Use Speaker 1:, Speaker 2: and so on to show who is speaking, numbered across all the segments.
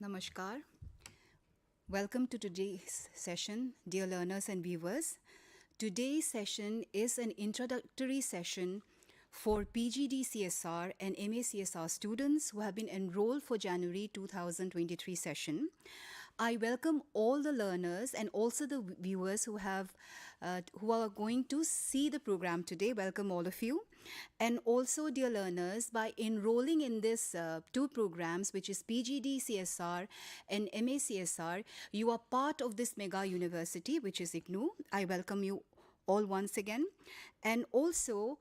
Speaker 1: Namaskar. Welcome to today's session, dear learners and viewers. Today's session is an introductory session for PGDCSR and MACSR students who have been enrolled for January 2023 session. I welcome all the learners and also the viewers who are going to see the program today. Welcome all of you. And also, dear learners, by enrolling in this two programs, which is PGDCSR and MACSR, you are part of this mega university, which is IGNOU. I welcome you all once again. And also,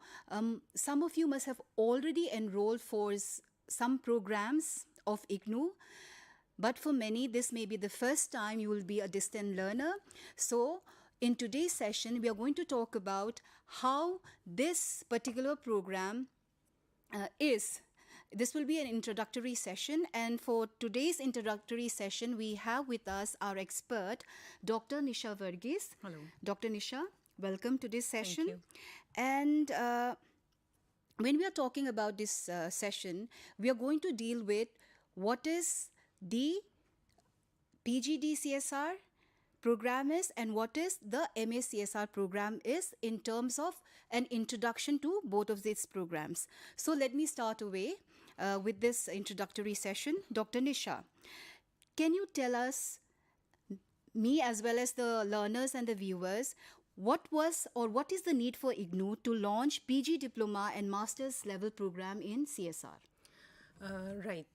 Speaker 1: some of you must have already enrolled for some programs of IGNOU. But for many, this may be the first time you will be a distant learner. So in today's session, we are going to talk about how this particular program is. This will be an introductory session. And for today's introductory session, we have with us our expert, Dr. Nisha Varghese.
Speaker 2: Hello.
Speaker 1: Dr. Nisha, welcome to this session.
Speaker 2: Thank you.
Speaker 1: And when we are talking about this session, we are going to deal with what is the PGDCSR program is and what is the MACSR program is in terms of an introduction to both of these programs. So let me start away with this introductory session. Dr. Nisha, can you tell us, me as well as the learners and the viewers, what was or what is the need for IGNOU to launch PG Diploma and Master's level program in CSR?
Speaker 2: Right.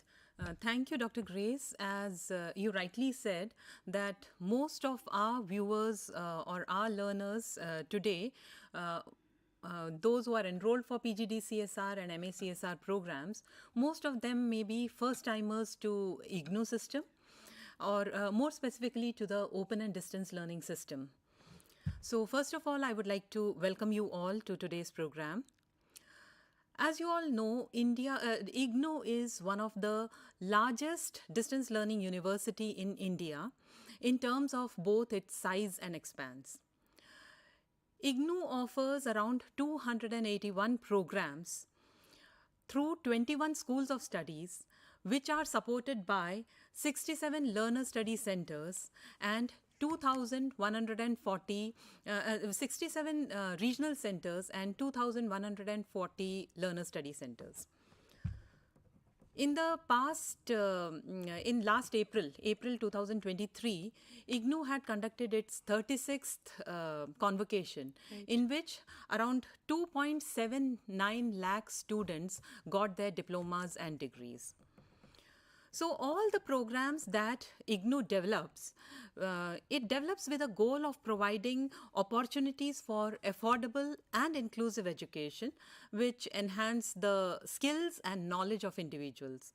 Speaker 2: Thank you, Dr. Grace. As you rightly said, that most of our viewers or our learners today, those who are enrolled for PGDCSR and MACSR programs, most of them may be first-timers to IGNOU system or more specifically to the open and distance learning system. So first of all, I would like to welcome you all to today's program. As you all know, IGNOU is one of the largest distance learning university in India in terms of both its size and expanse. IGNOU offers around 281 programs through 21 schools of studies, which are supported by 67 learner study centers and 67 regional centers and 2,140 learner study centers. In the past, in last April 2023, IGNOU had conducted its 36th convocation, right, in which around 2.79 lakh students got their diplomas and degrees. So all the programs that IGNOU develops, it develops with a goal of providing opportunities for affordable and inclusive education, which enhance the skills and knowledge of individuals.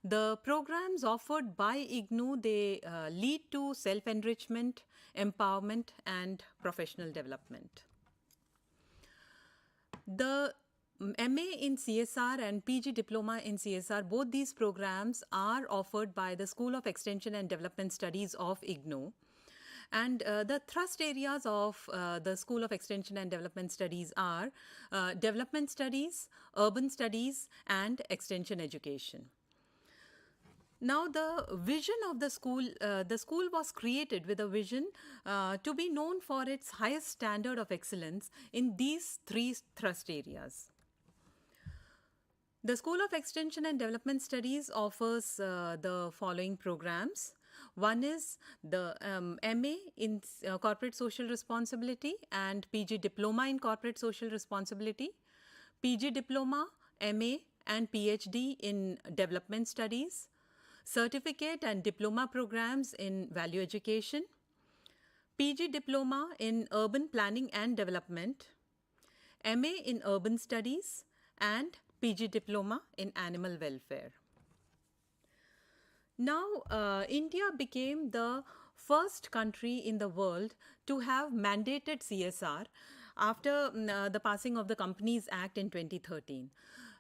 Speaker 2: The programs offered by IGNOU, they lead to self-enrichment, empowerment, and professional development. The MA in CSR and PG Diploma in CSR, both these programs are offered by the School of Extension and Development Studies of IGNOU. And the thrust areas of the School of Extension and Development Studies are development studies, urban studies, and extension education. Now, the vision of the school was created with a vision to be known for its highest standard of excellence in these three thrust areas. The School of Extension and Development Studies offers the following programs. One is the MA in Corporate Social Responsibility and PG Diploma in Corporate Social Responsibility, PG Diploma, MA and PhD in Development Studies, Certificate and Diploma programs in Value Education, PG Diploma in Urban Planning and Development, MA in Urban Studies, and PG Diploma in Animal Welfare. Now, India became the first country in the world to have mandated CSR after the passing of the Companies Act in 2013.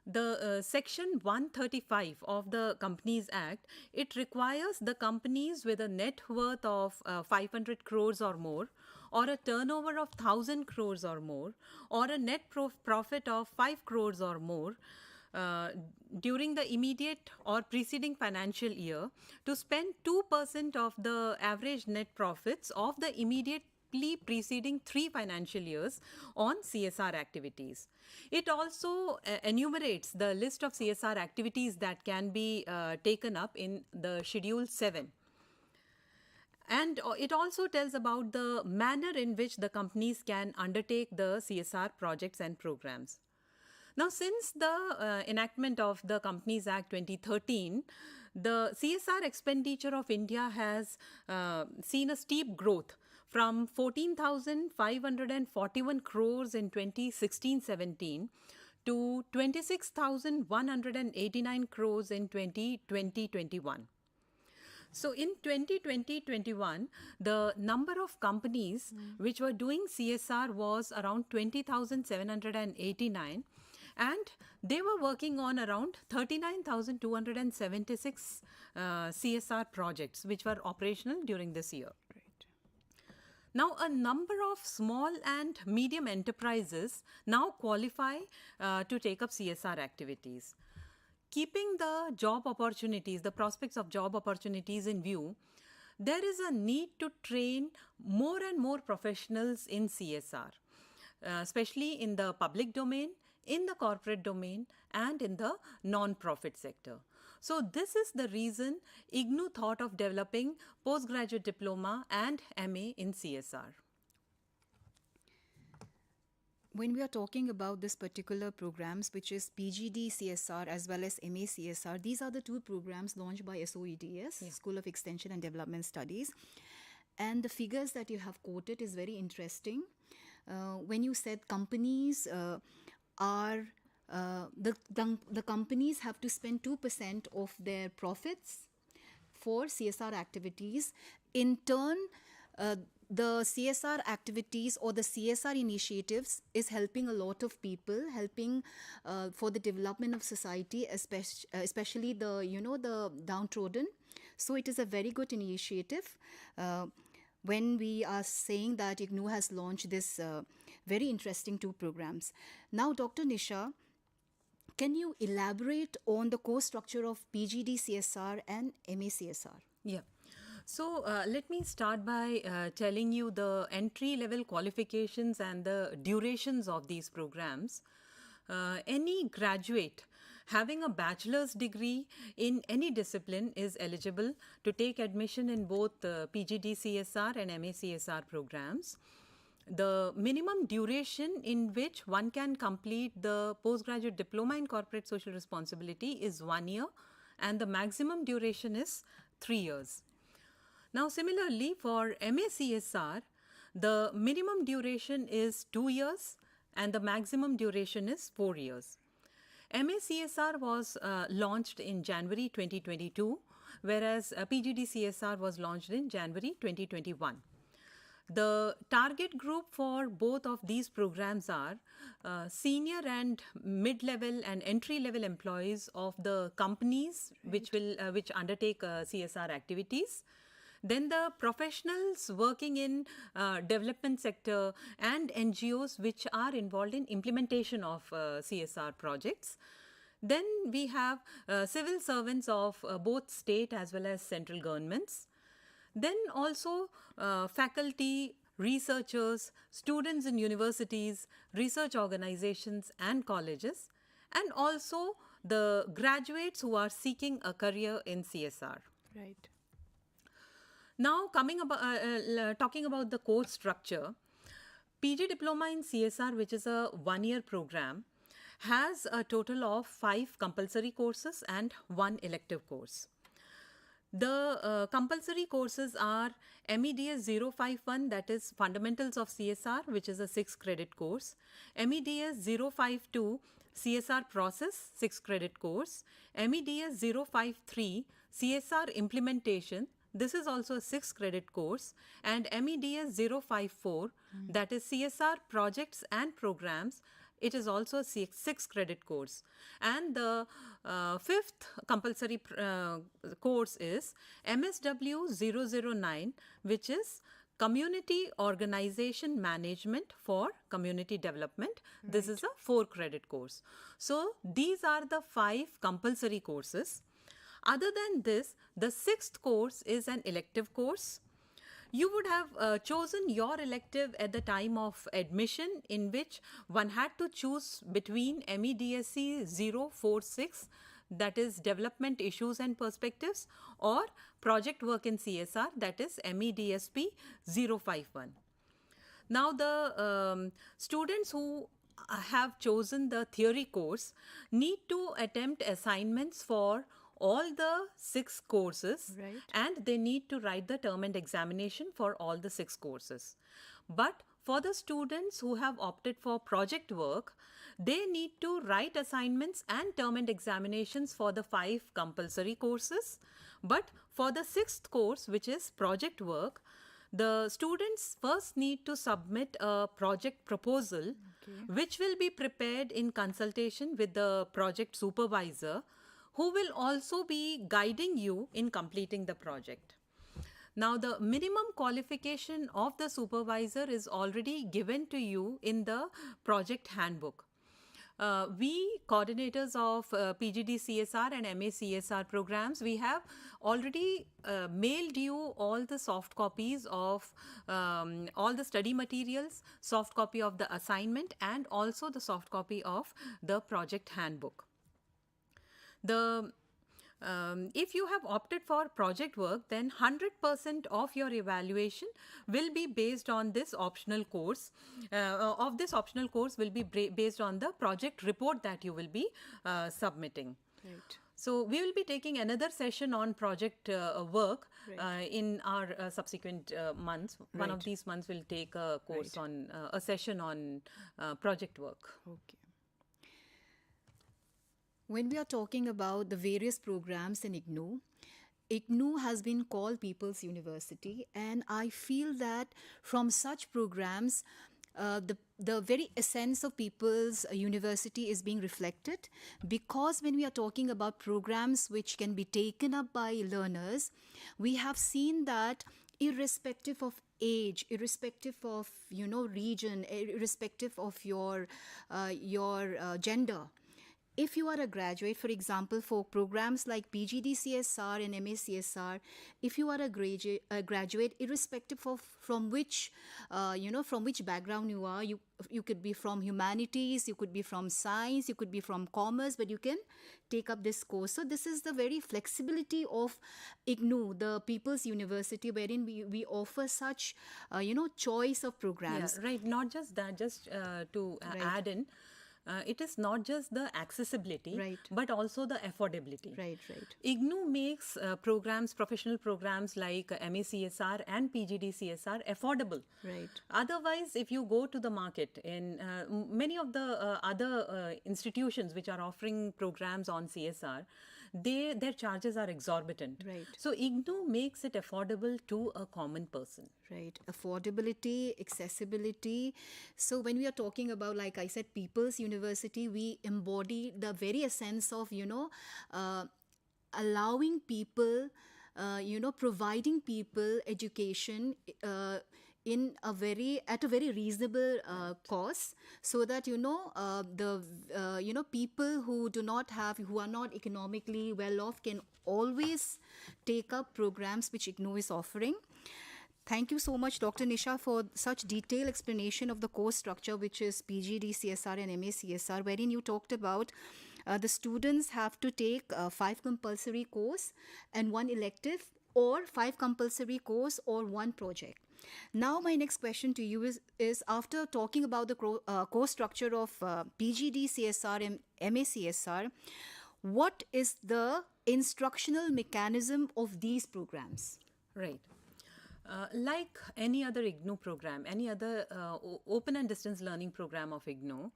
Speaker 2: The Section 135 of the Companies Act, it requires the companies with a net worth of 500 crores or more, or a turnover of 1,000 crores or more, or a net profit of 5 crores or more, during the immediate or preceding financial year to spend 2% of the average net profits of the immediately preceding 3 financial years on CSR activities. It also enumerates the list of CSR activities that can be taken up in the Schedule 7. And it also tells about the manner in which the companies can undertake the CSR projects and programs. Now, since the enactment of the Companies Act 2013, the CSR expenditure of India has seen a steep growth from 14,541 crores in 2016-17 to 26,189 crores in 2020-21. So in 2020-21, the number of companies which were doing CSR was around 20,789, and they were working on around 39,276 CSR projects which were operational during this year. Now, a number of small and medium enterprises now qualify to take up CSR activities. Keeping the job opportunities, the prospects of job opportunities in view, there is a need to train more and more professionals in CSR, especially in the public domain, in the corporate domain, and in the non-profit sector. So this is the reason IGNOU thought of developing postgraduate diploma and MA in CSR.
Speaker 1: When we are talking about this particular programs, which is PGDCSR as well as MACSR, these are the two programs launched by SOEDS, School of Extension and Development Studies. And the figures that you have quoted is very interesting. When you said companies the companies have to spend 2% of their profits for CSR activities. In turn, the CSR activities or the CSR initiatives is helping a lot of people, helping for the development of society, especially the downtrodden. So it is a very good initiative. When we are saying that IGNOU has launched this very interesting two programs. Now, Dr. Nisha, can you elaborate on the course structure of PGDCSR and MACSR?
Speaker 2: Yeah. So let me start by telling you the entry-level qualifications and the durations of these programs. Any graduate having a bachelor's degree in any discipline is eligible to take admission in both PGDCSR and MACSR programs. The minimum duration in which one can complete the postgraduate diploma in corporate social responsibility is 1 year, and the maximum duration is 3 years. Now, similarly, for MACSR, the minimum duration is 2 years and the maximum duration is 4 years. MACSR was launched in January 2022, whereas PGDCSR was launched in January 2021. The target group for both of these programs are senior and mid-level and entry-level employees of the companies which undertake CSR activities. Then the professionals working in development sector and NGOs which are involved in implementation of CSR projects. Then we have civil servants of both state as well as central governments. Then also faculty, researchers, students in universities, research organizations and colleges, and also the graduates who are seeking a career in CSR.
Speaker 1: Right.
Speaker 2: Now, talking about the course structure, PG Diploma in CSR, which is a 1-year program, has a total of 5 compulsory courses and 1 elective course. The compulsory courses are MEDS 051, that is Fundamentals of CSR, which is a 6-credit course, MEDS 052, CSR Process, 6-credit course, MEDS 053, CSR Implementation, this is also a 6-credit course, and MEDS 054, that is CSR Projects and Programs, it is also a 6-credit course. And the 5th compulsory course is MSW 009, which is Community Organization Management for Community Development. This is a 4-credit course. So these are the 5 compulsory courses. Other than this, the 6th course is an elective course. You would have chosen your elective at the time of admission, in which one had to choose between MEDSC 046, that is Development Issues and Perspectives, or Project Work in CSR, that is MEDSP 051. Now, the students who have chosen the theory course need to attempt assignments for all the 6 courses,
Speaker 1: Right.
Speaker 2: and they need to write the term and examination for all the 6 courses. But for the students who have opted for project work, they need to write assignments and term and examinations for the 5 compulsory courses. But for the 6th course, which is project work, the students first need to submit a project proposal, which will be prepared in consultation with the project supervisor, who will also be guiding you in completing the project. Now, the minimum qualification of the supervisor is already given to you in the project handbook. We coordinators of PGDCSR and MACSR programs, we have already mailed you all the soft copies of all the study materials, soft copy of the assignment, and also the soft copy of the project handbook. If you have opted for project work, then 100% of your evaluation will be based on this optional course. This optional course will be based on the project report that you will be submitting.
Speaker 1: Right.
Speaker 2: So we will be taking another session on project work in our subsequent months. One of these months will take a course on a session on project work.
Speaker 1: Okay. When we are talking about the various programs in IGNOU, IGNOU has been called People's University, and I feel that from such programs, the very essence of People's University is being reflected, because when we are talking about programs which can be taken up by learners, we have seen that irrespective of age, irrespective of region, irrespective of your gender, if you are a graduate, for example, for programs like PGDCSR and MACSR, if you are a graduate, irrespective of from which background you are, you could be from humanities, you could be from science, you could be from commerce, but you can take up this course. So this is the very flexibility of IGNOU, the People's University, wherein we offer such choice of programs.
Speaker 2: Yeah, right. Not just that, just to add in, it is not just the accessibility, but also the affordability.
Speaker 1: Right.
Speaker 2: IGNOU makes programs, professional programs like MACSR and PGDCSR affordable.
Speaker 1: Right.
Speaker 2: Otherwise, if you go to the market, in many of the other institutions which are offering programs on CSR, their charges are exorbitant.
Speaker 1: Right.
Speaker 2: So IGNOU makes it affordable to a common person.
Speaker 1: Right. Affordability, accessibility. So when we are talking about, like I said, People's University, we embody the very essence of, allowing people, providing people education at a very reasonable cost, so that the people who are not economically well off can always take up programs which IGNOU is offering. Thank you so much, Dr. Nisha, for such detailed explanation of the course structure, which is PGDCSR and MACSR, wherein you talked about the students have to take 5 compulsory course and 1 elective, or 5 compulsory course or 1 project. Now, my next question to you is after talking about the course structure of PGDCSR and MACSR, what is the instructional mechanism of these programs?
Speaker 2: Right. Like any other IGNOU program, any other open and distance learning program of IGNOU,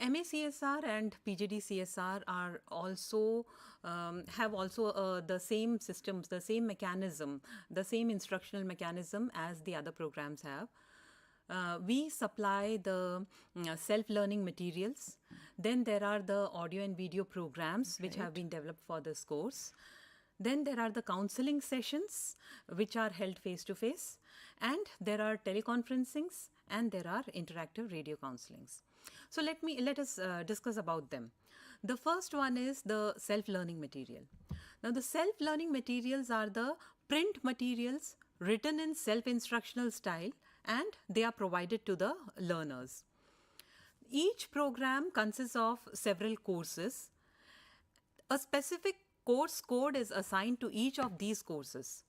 Speaker 2: MACSR and PGDCSR are also have also the same systems, the same mechanism, the same instructional mechanism as the other programs have. We supply the self-learning materials. Then there are the audio and video programs which have been developed for this course. Then there are the counseling sessions which are held face-to-face. and there are teleconferencings, and there are interactive radio counselings. So let us discuss about them. The first one is the self-learning material. Now, the self-learning materials are the print materials written in self-instructional style, and they are provided to the learners. Each program consists of several courses. A specific course code is assigned to each of these courses.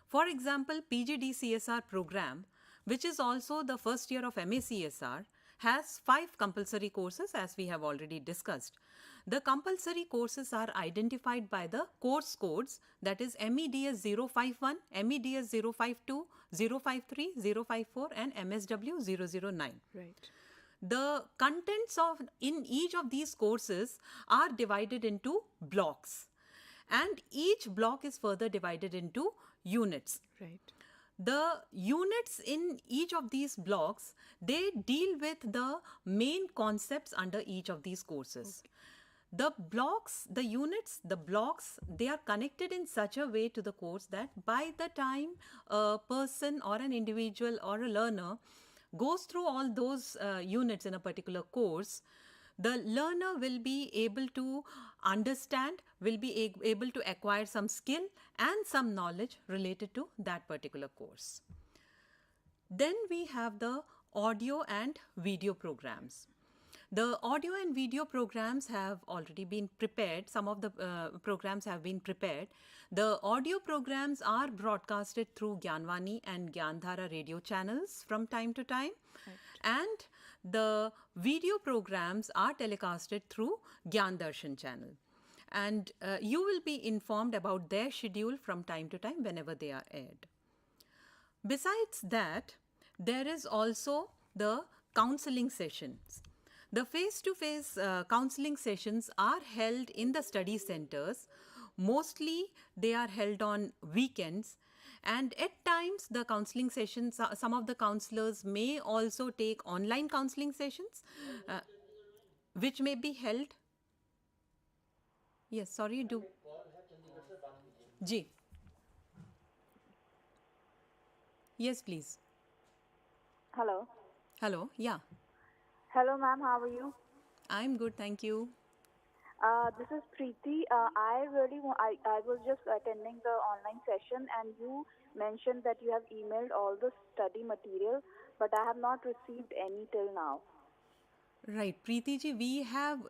Speaker 2: For example, PGDCSR program, which is also the first year of MACSR, has 5 compulsory courses, as we have already discussed. The compulsory courses are identified by the course codes, that is MEDS 051, MEDS 052, 053, 054 and MSW 009.
Speaker 1: Right.
Speaker 2: The contents in each of these courses are divided into blocks, and each block is further divided into units.
Speaker 1: Right.
Speaker 2: The units in each of these blocks, they deal with the main concepts under each of these courses. Okay. The blocks, the units, the blocks, they are connected in such a way to the course that by the time a person or an individual or a learner goes through all those units in a particular course, the learner will be able to understand, will be able to acquire some skill and some knowledge related to that particular course. Then we have the audio and video programs. The audio and video programs have already been prepared. Some of the programs have been prepared. The audio programs are broadcasted through Gyanvani and Gyandhara radio channels from time to time. Right. And the video programs are telecasted through Gyan Darshan channel. And you will be informed about their schedule from time to time whenever they are aired. Besides that, there is also the counseling sessions. The face-to-face counseling sessions are held in the study centers. Mostly they are held on weekends, and at times the counseling sessions, some of the counselors may also take online counseling sessions which may be held. Yes, sorry, do. Ji. Yes, please.
Speaker 3: Hello.
Speaker 2: Hello, yeah.
Speaker 3: Hello, ma'am. How are you?
Speaker 2: I'm good, thank you.
Speaker 3: This is Preeti. I was just attending the online session, and you mentioned that you have emailed all the study material, but I have not received any till now.
Speaker 2: Right, Preeti ji, we have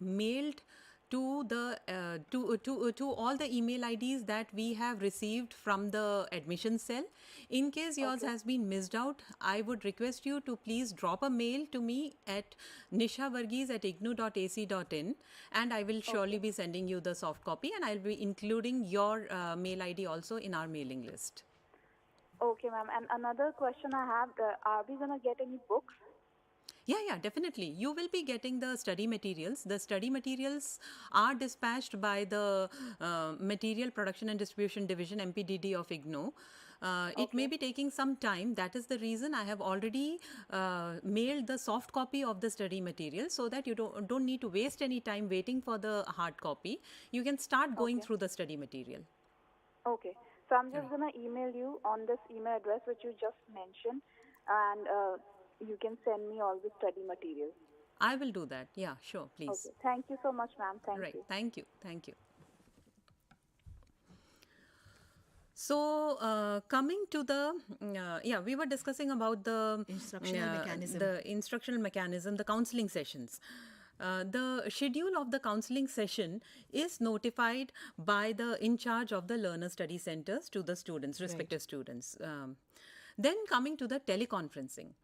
Speaker 2: mailed to the to all the email IDs that we have received from the admission cell. In case yours has been missed out, I would request you to please drop a mail to me at nisha.varghese@ignou.ac.in, and I will surely be sending you the soft copy, and I'll be including your mail ID also in our mailing list.
Speaker 3: Okay, ma'am. And another question I have, are we going to get any books?
Speaker 2: Yeah, definitely. You will be getting the study materials. The study materials are dispatched by the Material Production and Distribution Division, MPDD of IGNOU. It may be taking some time. That is the reason I have already mailed the soft copy of the study material, so that you don't need to waste any time waiting for the hard copy. You can start going through the study material.
Speaker 3: Okay. So I'm just going to email you on this email address which you just mentioned, and you can send me all the study material.
Speaker 2: I will do that. Yeah, sure, please.
Speaker 3: Okay. Thank you so much, ma'am. Thank you.
Speaker 2: Thank you. Thank you. So, coming to the, we were discussing about the instructional mechanism, the counseling sessions. The schedule of the counseling session is notified by the in charge of the learner study centers to the students, respective students. Then coming to the teleconferencing.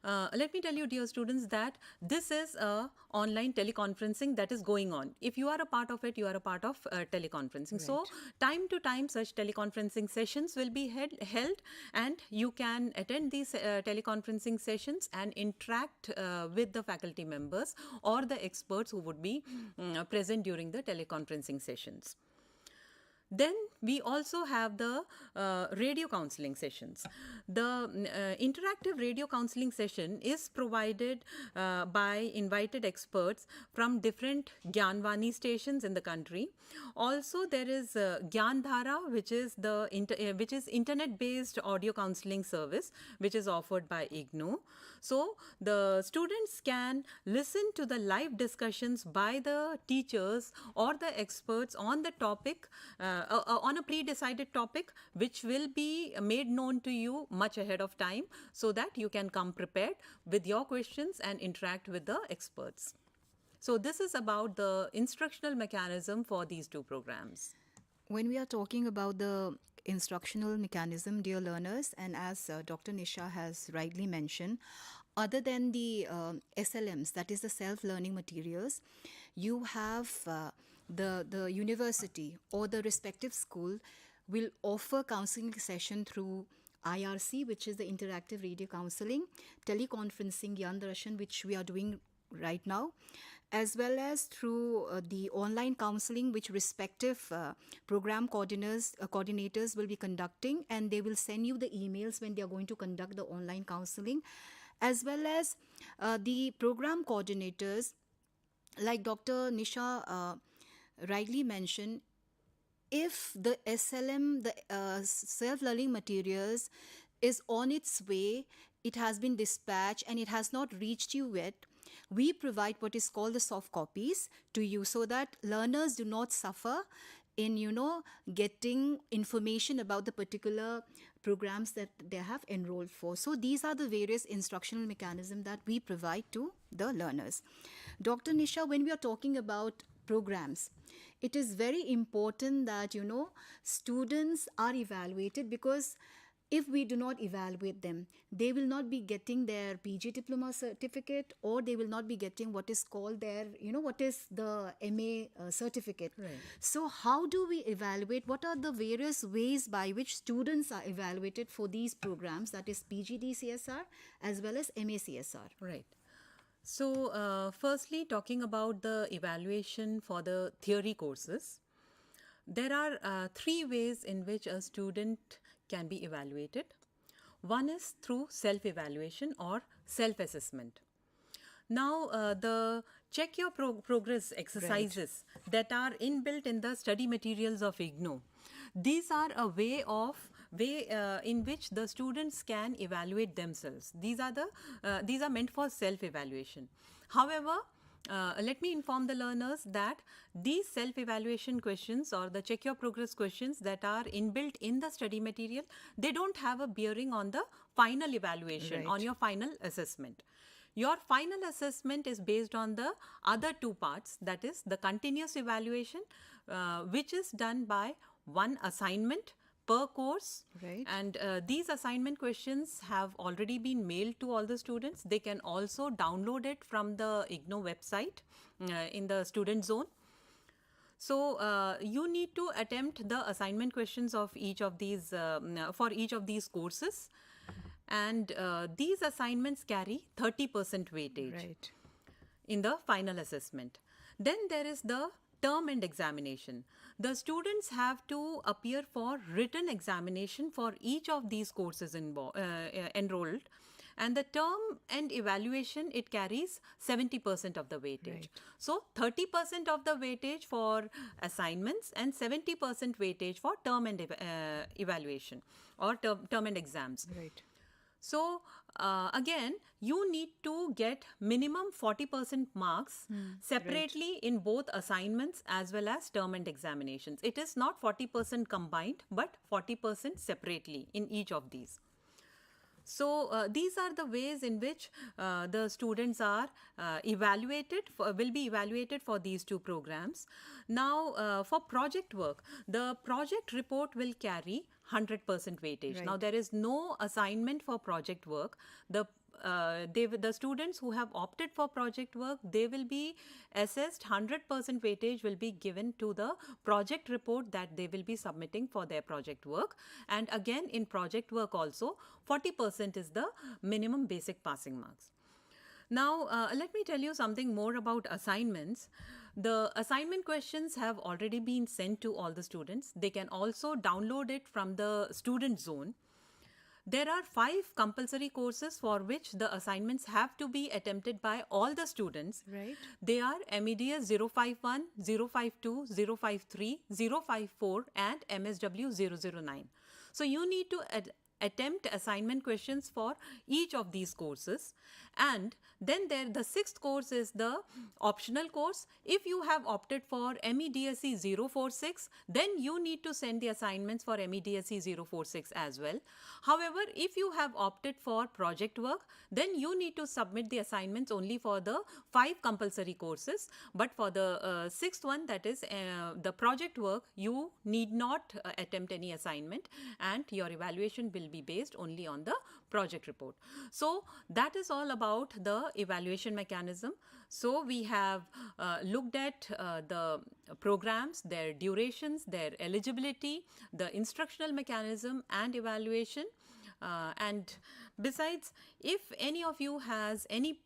Speaker 2: Let me tell you, dear students, that this is a online teleconferencing that is going on. If you are a part of it, you are a part of teleconferencing. Right. So, time to time, such teleconferencing sessions will be held, and you can attend these teleconferencing sessions and interact with the faculty members or the experts who would be present during the teleconferencing sessions. Then we also have the radio counseling sessions. The interactive radio counseling session is provided by invited experts from different Gyanvani stations in the country. Also, there is Gyandhara, which is internet-based audio counseling service, which is offered by IGNOU. So the students can listen to the live discussions by the teachers or the experts on the topic, on a pre-decided topic, which will be made known to you much ahead of time, so that you can come prepared with your questions and interact with the experts. So this is about the instructional mechanism for these two programs.
Speaker 1: When we are talking about the instructional mechanism, dear learners, and as Dr. Nisha has rightly mentioned, other than the SLMs, that is the self-learning materials, you have the university or the respective school will offer counseling session through IRC, which is the interactive radio counseling, teleconferencing Gyan Darshan, which we are doing right now, as well as through the online counseling, which respective program coordinators will be conducting, and they will send you the emails when they are going to conduct the online counseling, as well as the program coordinators, like Dr. Nisha rightly mentioned. If the SLM, the self-learning materials, is on its way, it has been dispatched and it has not reached you yet, we provide what is called the soft copies to you, so that learners do not suffer in, getting information about the particular programs that they have enrolled for. So these are the various instructional mechanisms that we provide to the learners. Dr. Nisha, when we are talking about programs, it is very important that, students are evaluated, because if we do not evaluate them, they will not be getting their PG Diploma certificate, or they will not be getting what is called their, what is the MA certificate.
Speaker 2: Right.
Speaker 1: So how do we evaluate? What are the various ways by which students are evaluated for these programs, that is PGDCSR as well as MACSR?
Speaker 2: Right. So, firstly, talking about the evaluation for the theory courses, there are three ways in which a student can be evaluated. One is through self-evaluation or self-assessment. Now, the check your progress exercises that are inbuilt in the study materials of IGNOU, these are a way in which the students can evaluate themselves. These are meant for self-evaluation. However, let me inform the learners that these self-evaluation questions or the check your progress questions that are inbuilt in the study material, they don't have a bearing on the final evaluation,
Speaker 1: Right.
Speaker 2: on your final assessment. Your final assessment is based on the other two parts, that is the continuous evaluation, which is done by one assignment per course.
Speaker 1: Right.
Speaker 2: And these assignment questions have already been mailed to all the students. They can also download it from the IGNOU website in the student zone. So you need to attempt the assignment questions of each of these for each of these courses, and these assignments carry 30% weightage
Speaker 1: Right.
Speaker 2: in the final assessment. Then there is the term end examination. The students have to appear for written examination for each of these courses enrolled, and the term end evaluation, it carries 70% of the weightage.
Speaker 1: Right.
Speaker 2: So 30% of the weightage for assignments and 70% weightage for term end evaluation or term end exams.
Speaker 1: Right.
Speaker 2: So again, you need to get minimum 40% marks separately in both assignments as well as term end examinations. It is not 40% combined, but 40% separately in each of these. So these are the ways in which the students are will be evaluated for these two programs. Now, for project work, the project report will carry 100% weightage.
Speaker 1: Right.
Speaker 2: Now, there is no assignment for project work. The students who have opted for project work, they will be assessed 100% weightage will be given to the project report that they will be submitting for their project work. And again, in project work also, 40% is the minimum basic passing marks. Now, let me tell you something more about assignments. The assignment questions have already been sent to all the students. They can also download it from the student zone. There are 5 compulsory courses for which the assignments have to be attempted by all the students.
Speaker 1: Right.
Speaker 2: They are MEDS 051, 052, 053, 054 and MSW 009. So you need to attempt assignment questions for each of these courses. And then the 6th course is the optional course. If you have opted for MEDSE 046, then you need to send the assignments for MEDSE 046 as well. However, if you have opted for project work, then you need to submit the assignments only for the 5 compulsory courses. But for the 6th one, that is the project work, you need not attempt any assignment, and your evaluation will be based only on the project report. So that is all about the evaluation mechanism. So we have looked at the programs, their durations, their eligibility, the instructional mechanism and evaluation. And besides, if any of you has any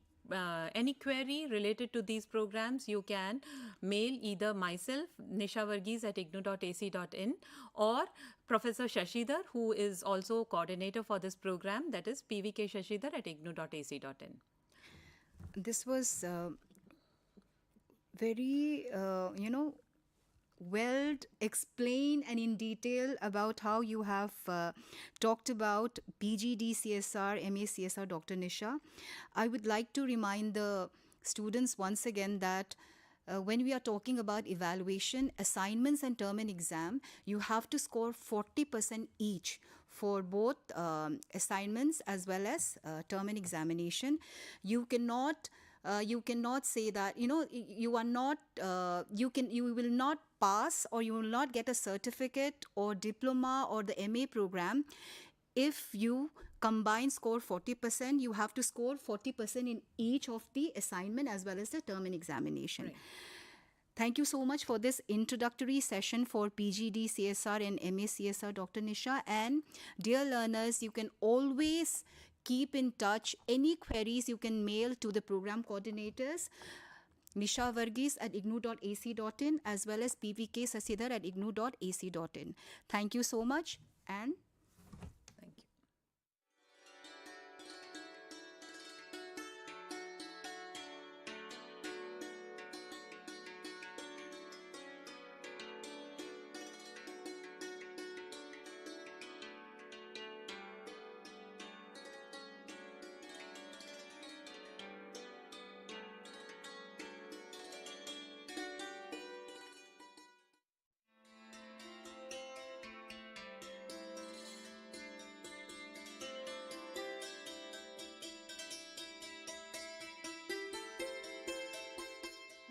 Speaker 2: query related to these programs, you can mail either myself, Nisha Varghese at ignou.ac.in, or Professor Shashidhar, who is also coordinator for this program, that is PVK Shashidhar at ignou.ac.in.
Speaker 1: This was very, well explained and in detail about how you have talked about PGDCSR, MACSR, Dr. Nisha. I would like to remind the students once again that when we are talking about evaluation, assignments and term and exam, you have to score 40% each for both assignments as well as term and examination. You cannot say that you are not you will not pass or you will not get a certificate or diploma or the MA program if you combine score 40%. You have to score 40% in each of the assignment as well as the term and examination.
Speaker 2: Right.
Speaker 1: Thank you so much for this introductory session for PGDCSR and MACSR, Dr. Nisha. And dear learners, you can always keep in touch. Any queries you can mail to the program coordinators, Nisha Varghese at ignou.ac.in, as well as PVK Shashidhar at ignou.ac.in. Thank you so much, and
Speaker 2: Thank you.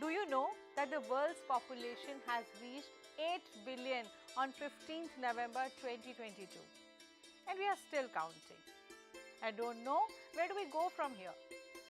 Speaker 4: Do you know that the world's population has reached 8 billion on 15th November 2022? And we are still counting. I don't know, where do we go from here?